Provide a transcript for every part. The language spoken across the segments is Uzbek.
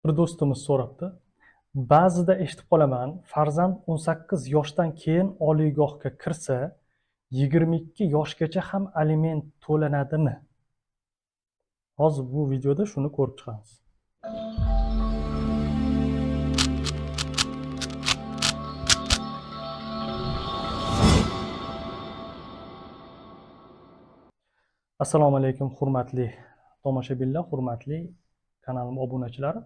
Bir do'stimiz so'rabdi. Ba'zida eshitib qolaman, farzand 18 yoshdan keyin oliygohga kirsa, 22 yoshgacha ham aliment to'lanadimi? Hozir bu videoda shuni ko'rib chiqamiz. Assalomu alaykum, hurmatli tomoshabinlar, hurmatli kanalim obunachilari.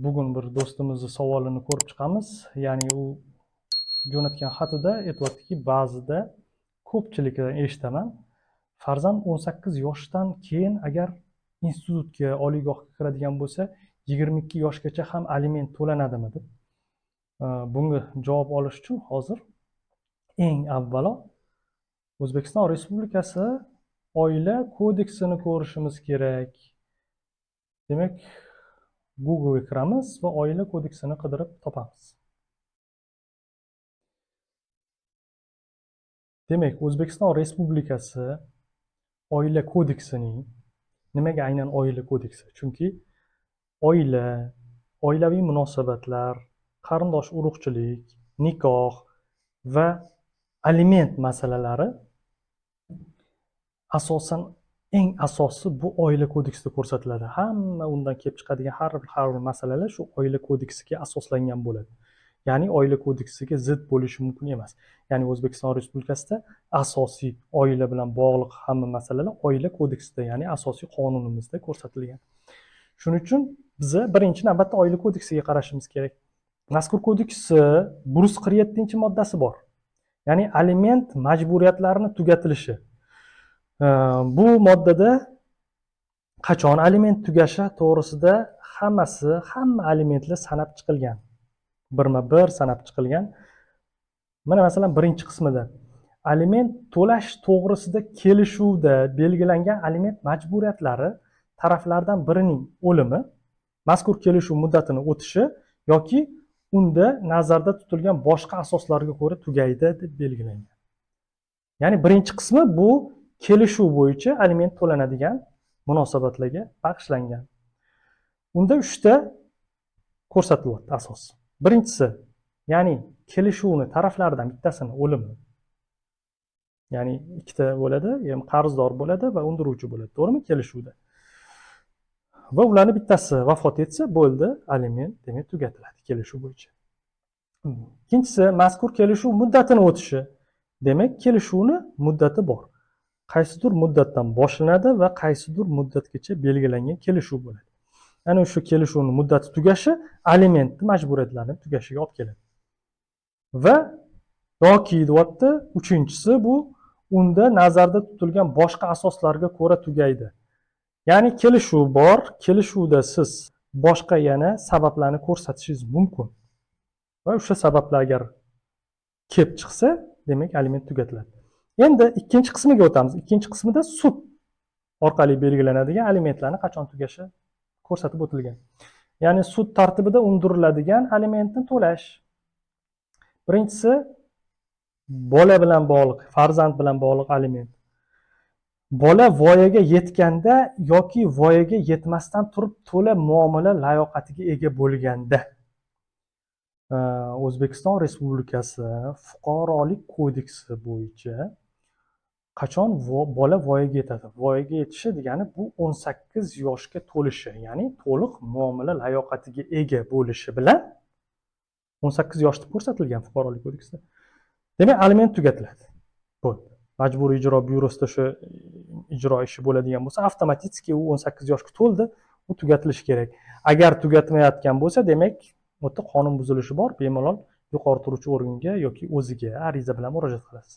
Bugun bir do'stimizning savolini ko'rib chiqamiz. Ya'ni u jo'natgan xatida aytayaptiki, ba'zida ko'pchilikdan eshitaman, farzand 18 yoshdan keyin agar institutga, oliygohga kiradigan bo'lsa, 22 yoshgacha ham aliment to'lanadimi deb. Bunga javob olish uchun hozir eng avvalo O'zbekiston Respublikasi Oila kodeksini ko'rishimiz kerak. Demak, Google'ga kiramiz va Oila kodeksini qidirib topamiz. Demak, O'zbekiston Respublikasi Oila kodeksining nimaga aynan oila kodeksi? Chunki oila, oilaviy munosabatlar, qarindosh urug'chilik, nikoh va aliment masalalari asosan eng asosi bu oila kodeksida ko'rsatiladi. Hamma undan kelib chiqadigan har bir masalalar shu oila kodeksiga asoslangan bo'ladi. Ya'ni oila kodeksiga zid bo'lishi mumkin emas. Ya'ni O'zbekiston Respublikasida asosiy oila bilan bog'liq hamma masalalar oila kodeksida, ya'ni asosiy qonunimizda ko'rsatilgan. Shuning uchun biz birinchi navbatda oila kodeksiga qarashimiz kerak. Mazkur kodeksda 147-moddasi bor. Ya'ni aliment majburiyatlarini tugatilishi. Bu moddada qachon aliment tugashi to'g'risida hamma alimentlar sanab chiqilgan. Birma-bir sanab chiqilgan. Mana masalan birinchi qismida aliment to'lash to'g'risida kelishuvda belgilangan aliment majburiyatlari taraflardan birining o'limi, mazkur kelishuv muddatini o'tishi yoki unda nazarda tutilgan boshqa asoslarga ko'ra tugaydi deb belgilangan. Ya'ni birinchi qismi bu kelishuv bo'yicha aliment to'lanadigan munosabatlarga bag'ishlangan. Unda 3 ta ko'rsatilyapti asos. Birinchisi, ya'ni kelishuvni taraflaridan bittasini o'limi. Ya'ni ikkita bo'ladi, ham qarzdor bo'ladi va undiruvchi bo'ladi, to'g'rimi? Kelishuvda. Va ularning bittasi vafot etsa, bo'ldi, aliment demak tugatiladi kelishuv bo'yicha. Ikkinchisi, mazkur kelishuv muddatini o'tishi. Demak, kelishuvni muddati bor. Qaysidir muddatdan boshlanadi va qaysidir muddatgacha belgilangan kelishuv bo'ladi. Ya'ni shu kelishuvning muddati tugashi aliment majburiyatlarini tugashiga olib keladi. Va yoki deyapti, uchinchisi bu unda nazarda tutilgan boshqa asoslarga ko'ra tugaydi. Ya'ni kelishuv bor, kelishuvda siz boshqa yana sabablarni ko'rsatishingiz mumkin. Va o'sha sabablar agar kelib chiqsa, demak aliment tugatiladi. Endi ikkinchi qismiga o'tamiz. Ikkinchi qismida sud orqali belgilanadigan alimentlarni qachon tugashi ko'rsatib o'tilgan. Ya'ni sud tartibida undiriladigan alimentni to'lash. Birinchisi bola bilan bog'liq, farzand bilan bog'liq aliment. Bola voyaga yetganda yoki voyaga yetmasdan turib to'la muomala layoqatiga ega bo'lganda. O'zbekiston Respublikasi Fuqarolik kodeksi bo'yicha qachon bola voyaga yetadi? Voyaga yetishi degani bu 18 yoshga to'lishi, ya'ni to'liq muomala layoqatiga ega bo'lishi bilan 18 yosh deb ko'rsatilgan Fuqarolik kodeksida. Demak, aliment tugatiladi. Bo'ldi. Majburiy ijro byurosida shu ijro ishi bo'ladigan bo'lsa, avtomatik u 18 yoshga to'ldi, u tugatilishi kerak. Agar tugatmayotgan bo'lsa, demak, bu yerda qonun buzilishi bor, bemalol yuqori turuvchi organga yoki o'ziga ariza bilan murojaat qilasiz.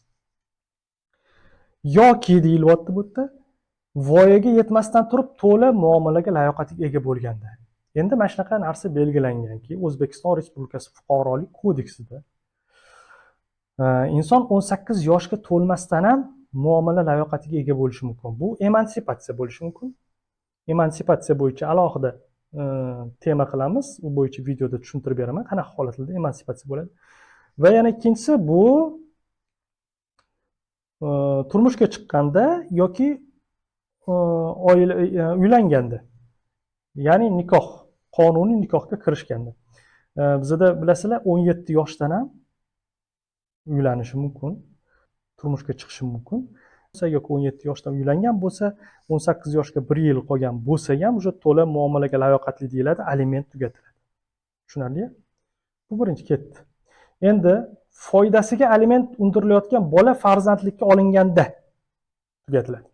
Yoki deyilyapti bu yerda voyaga yetmasdan turib to'la muomalaga layoqatiga ega bo'lganda. Endi mana shunaqa narsa belgilanganki, O'zbekiston Respublikasi Fuqarolik kodeksida inson 18 yoshga to'lmasdan ham muomala layoqatiga ega bo'lishi mumkin. Bu emansipatsiya bo'lishi mumkin. Emansipatsiya bo'yicha alohida tema qilamiz. U bo'yicha videoda tushuntirib beraman, qanaqa holatlarda emansipatsiya bo'ladi. Va yana ikkinchisi bu turmushga chiqqanda yoki oila uylanganda. ya'ni nikoh, qonuniy nikohga kirishganda. Bizda bilasizlar 17 yoshdan ham uylanishi mumkin, turmushga chiqishi mumkin. Yoki 17 yoshdan uylangan bo'lsa, 18 yoshga 1 yil qolgan bo'lsa ham уже to'la muomalaga layoqatli deyiladi, aliment tugatiladi. Tushunarli? Bu birinchi ketdi. Endi foydasiga aliment undirilayotgan bola farzandlikka olinganda tugatiladi.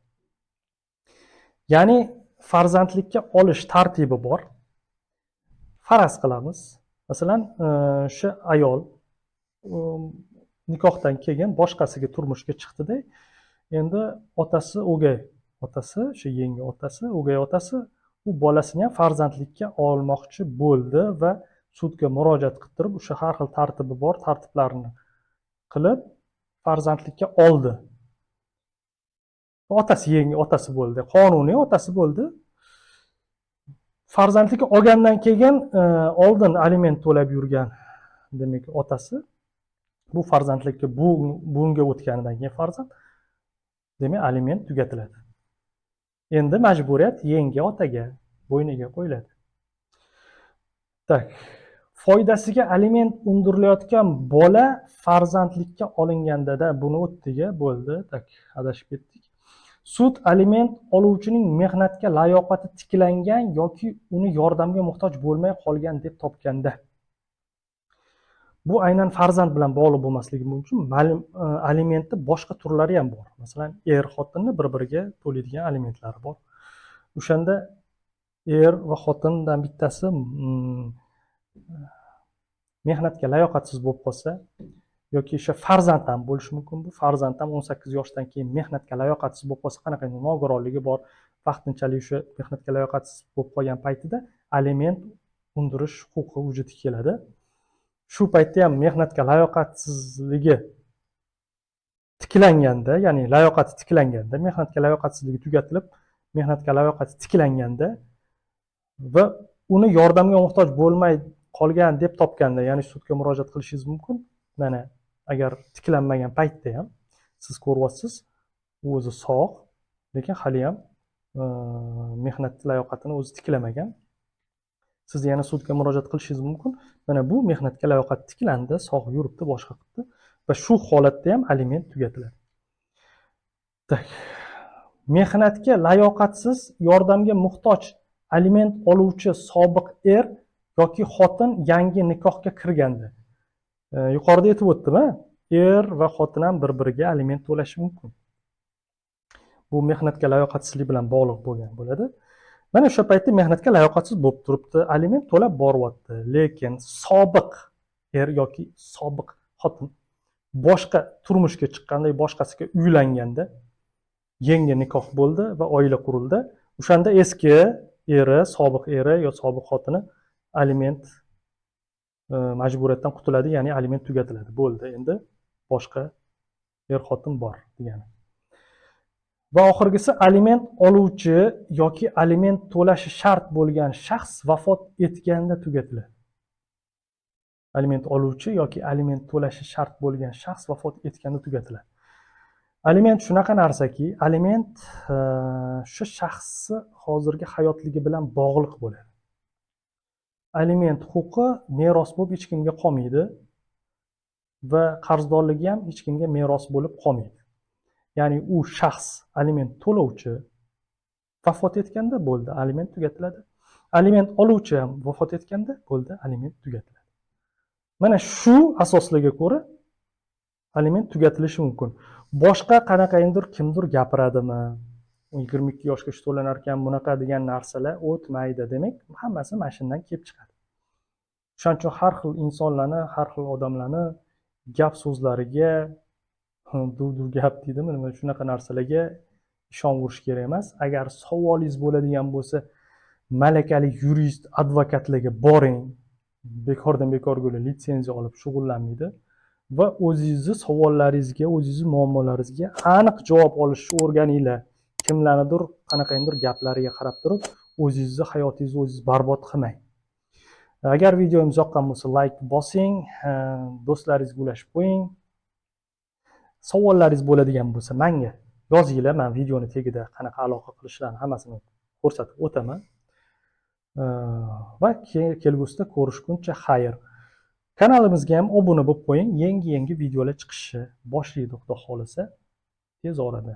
Ya'ni farzandlikka olish tartibi bor. Faraz qilamiz. Masalan, o'sha ayol nikohdan keyin boshqasiga turmushga chiqdi-da, endi otasi, o'gay otasi, o'sha yangi otasi, o'gay otasi u bolasini ham farzandlikka olmoqchi bo'ldi va sudga murojaat qilib turib, o'sha har xil tartibi bor, tartiblarni qilib farzandlikka oldi. Otasi yangi otasi bo'ldi, qonuniy otasi bo'ldi. Farzandlikka olgandan keyin oldin aliment to'lab yurgan demak otasi bu farzandlikka bunga o'tganidan keyin farzand demak aliment tugatiladi. Endi majburiyat yangi otaga, bo'yniga qo'yiladi. Tak. Foydasiga aliment undirilayotgan bola farzandlikka olinganda buni o'tdiga bo'ldi. Tak, adashib ketdik. Sud aliment oluvchining mehnatga layoqati tiklangan yoki uni yordamga muhtoj bo'lmay qolgan deb topganda. Bu aynan farzand bilan bog'liq bo'lmasligi mumkin. Alimentni boshqa turlari ham bor. Masalan, xotinni bir-biriga to'laydigan alimentlari bor. O'shanda va xotindan bittasi mehnatga layoqatsiz bo'lib qolsa yoki o'sha farzand ham bo'lishi mumkin. Bu farzand ham 18 yoshdan keyin mehnatga layoqatsiz bo'lib qolsa, qanaqangi nogironligi bor, vaqtinchalik o'sha mehnatga layoqatsiz bo'lib qolgan paytida aliment undirish huquqi vujudga keladi. Shu paytda ham mehnatga layoqatsizligi tiklanganda, ya'ni layoqati tiklanganda, mehnatga layoqatsizligi tugatilib, mehnatga layoqati tiklanganda va uni yordamga muhtoj bo'lmay qolgan deb topganda, ya'ni sudga murojaat qilishingiz mumkin. Mana agar tiklanmagan paytda ham siz ko'ryapsiz, u o'zi sog', lekin hali ham mehnat layoqatini o'zi tiklamagan. Siz yana sudga murojaat qilishingiz mumkin. Mana bu mehnatga layoqat tiklandi, sog' yuribdi, boshqa qilibdi va shu holatda ham aliment tugatiladi. Tak. Mehnatga layoqatsiz, yordamga muhtoj aliment oluvchi sobiq yoki xotin yangi nikohga kirganda. Yuqorida aytib o'tdim-a, va xotin ham bir-biriga aliment to'lashi mumkin. Bu mehnatga layoqatsizlik bilan bog'liq bo'lgan bo'ladi. Mana o'sha paytda mehnatga layoqatsiz bo'lib turibdi, aliment to'lab boryapti. Lekin sobiq yoki sobiq xotin boshqa turmushga chiqqanda, boshqasiga uylanganda, yangi nikoh bo'ldi va oila qurildi. O'shanda eski sobiq yo sobiq xotini aliment majburiyatdan qutuladi, ya'ni aliment tugatiladi. Bo'ldi, endi boshqa xotin bor degani. Va oxirgisi aliment oluvchi yoki aliment to'lashi shart bo'lgan shaxs vafot etganda tugatiladi. Aliment oluvchi yoki aliment to'lashi shart bo'lgan shaxs vafot etganda tugatiladi. Aliment shunaqa narsaki, aliment shu shaxsni hozirgi hayotligi bilan bog'liq bo'ladi. Aliment huquqi meros bo'lib hech kimga qolmaydi va qarzdorligi ham hech kimga meros bo'lib qolmaydi. Ya'ni u shaxs aliment to'lovchi vafot etganda bo'ldi, aliment tugatiladi. Aliment oluvchi ham vafot etganda bo'ldi, aliment tugatiladi. Mana shu asoslarga ko'ra aliment tugatilishi mumkin. Boshqa qanaqadir kimdir gapiradimi? 22 yoshga to'lanar ekan, bunaqa degan narsalar o'tmaydi, demak, hammasi mashindan kelib chiqadi. Shuning uchun har xil insonlarni, har xil odamlarni gap so'zlariga, dur gap deydimi, nima shunaqa narsalarga ishonverish kerak emas. Agar savolingiz bo'ladigan bo'lsa, malakali yurist, advokatlarga boring. Bekordan bekorga litsenziya olib shug'ullanmaydi va o'zingizni savollaringizga, o'zingizni muammolaringizga aniq javob olishni o'rganinglar. Kimlarnidir qanaqadir gaplariga qarab turib, o'zingizni hayotingizni o'zingiz barbod qilmang. Agar videomiz yoqqan bo'lsa, like bosing, do'stlaringizga ulashib qo'ying. Savollaringiz bo'ladigan bo'lsa, menga yozinglar. Men videoni tagida qanaqa aloqa qilishlarini hammasini ko'rsatib o'taman. Va kelgusida ko'rishguncha xayr. Kanalimizga ham obuna bo'lib qo'ying. Yangi videolar chiqishni boshlaydi Xudo xohlasa tez orada.